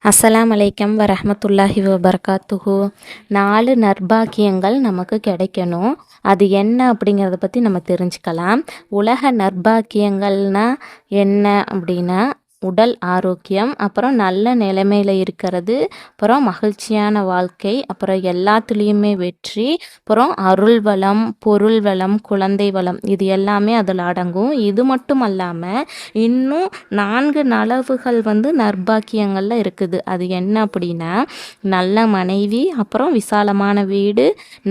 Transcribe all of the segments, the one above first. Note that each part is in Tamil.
அஸ்ஸலாம் அலைக்கம் வரஹ்மத்துல்லாஹி வபரகாத்துஹு. 4 நற்பாக்கியங்கள் நமக்கு கிடைக்கணும். அது என்ன அப்படிங்கிறத பற்றி நம்ம தெரிஞ்சுக்கலாம். உலக நற்பாக்கியங்கள்னா என்ன அப்படின்னா, உடல் ஆரோக்கியம், அப்புறம் நல்ல நிலைமையில் இருக்கிறது, அப்புறம் மகிழ்ச்சியான வாழ்க்கை, அப்புறம் எல்லாத்துலேயுமே வெற்றி, அப்புறம் அருள் வளம், பொருள் வளம், குழந்தை வளம், இது எல்லாமே அதில் அடங்கும். இது மட்டும் அல்லாமல் இன்னும் 4 நலவுகள் நற்பாக்கியங்களில் இருக்குது. அது என்ன அப்படின்னா, நல்ல மனைவி, அப்புறம் விசாலமான வீடு,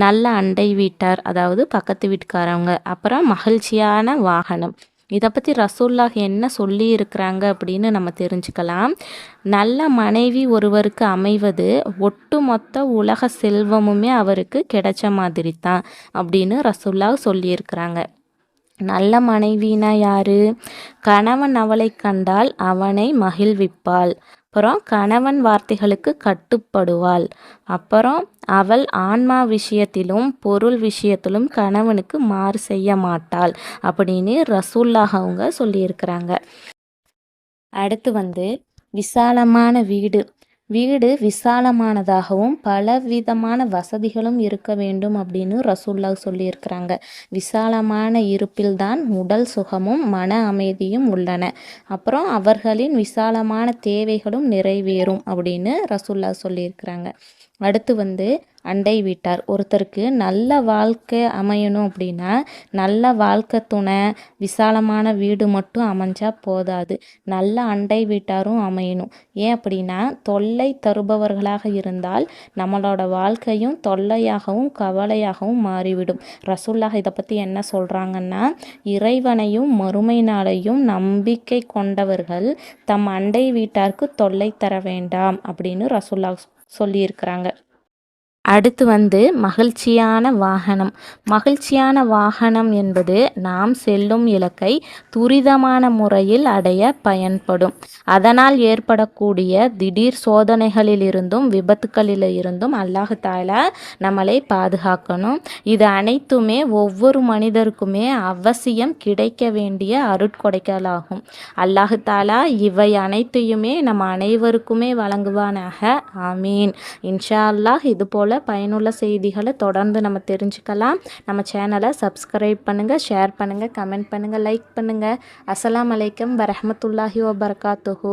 நல்ல அண்டை வீட்டார், அதாவது பக்கத்து வீட்டுக்காரவங்க, அப்புறம் மகிழ்ச்சியான வாகனம். இதை பற்றி ரசூலுல்லாஹ் என்ன சொல்லி இருக்கிறாங்க அப்படின்னு நம்ம தெரிஞ்சுக்கலாம். நல்ல மனைவி ஒருவருக்கு அமைவது ஒட்டுமொத்த உலக செல்வமுமே அவருக்கு கிடைச்ச மாதிரி தான் அப்படின்னு ரசூலுல்லாஹ் சொல்லியிருக்கிறாங்க. நல்ல மனைவினா யாரு? கணவன் அவளை கண்டால் அவனை மகிழ்விப்பாள், அப்புறம் கணவன் வார்த்தைகளுக்கு கட்டுப்படுவாள், அப்புறம் அவள் ஆன்மா விஷயத்திலும் பொருள் விஷயத்திலும் கணவனுக்கு மாறு செய்ய மாட்டாள் அப்படின்னு ரசூலுல்லாஹ் அவங்க சொல்லியிருக்கிறாங்க. அடுத்து விசாலமான வீடு. வீடு விசாலமானதாகவும் பலவிதமான வசதிகளும் இருக்க வேண்டும் அப்படின்னு ரசூலுல்லாஹ் சொல்லியிருக்கிறாங்க. விசாலமான இருப்பில்தான் உடல் சுகமும் மன அமைதியும் உள்ளன. அப்புறம் அவர்களின் விசாலமான தேவைகளும் நிறைவேறும் அப்படின்னு ரசூலுல்லாஹ் சொல்லியிருக்கிறாங்க. அடுத்து அண்டை வீட்டார். ஒருத்தருக்கு நல்ல வாழ்க்கை அமையணும் அப்படின்னா, நல்ல வாழ்க்கை துணை, விசாலமான வீடு மட்டும் அமைஞ்சா போதாது, நல்ல அண்டை வீட்டாரும் அமையணும். ஏன் அப்படின்னா, தொல்லை தருபவர்களாக இருந்தால் நம்மளோட வாழ்க்கையும் தொல்லையாகவும் கவலையாகவும் மாறிவிடும். ரசூலுல்லாஹ் இதை பற்றி என்ன சொல்கிறாங்கன்னா, இறைவனையும் மறுமை நாளையும் நம்பிக்கை கொண்டவர்கள் தம் அண்டை வீட்டாருக்கு தொல்லை தர வேண்டாம் அப்படின்னு ரசூலுல்லாஹ் சொல்லியிருக்கிறாங்க. அடுத்து மகிழ்ச்சியான வாகனம். மகிழ்ச்சியான வாகனம் என்பது நாம் செல்லும் இலக்கை துரிதமான முறையில் அடைய பயன்படும். அதனால் ஏற்படக்கூடிய திடீர் சோதனைகளிலிருந்தும் விபத்துக்களில் இருந்தும் அல்லாஹ் தஆலா நம்மளை பாதுகாக்கணும். இது அனைத்துமே ஒவ்வொரு மனிதருக்குமே அவசியம் கிடைக்க வேண்டிய அருட்கொடைகளாகும். அல்லாஹ் தஆலா இவை அனைத்தையுமே நம்ம அனைவருக்குமே வழங்குவானாக. ஆமீன். இன்ஷா அல்லாஹ் இது போல் பயனுள்ள செய்திகளை தொடர்ந்து நம்ம தெரிஞ்சுக்கலாம். நம்ம சேனலை சப்ஸ்கிரைப் பண்ணுங்கள், ஷேர் பண்ணுங்கள், கமெண்ட் பண்ணுங்கள், லைக் பண்ணுங்கள். அஸ்ஸலாமு அலைக்கும் வரஹ்மத்துல்லாஹி வபரகாத்துஹு.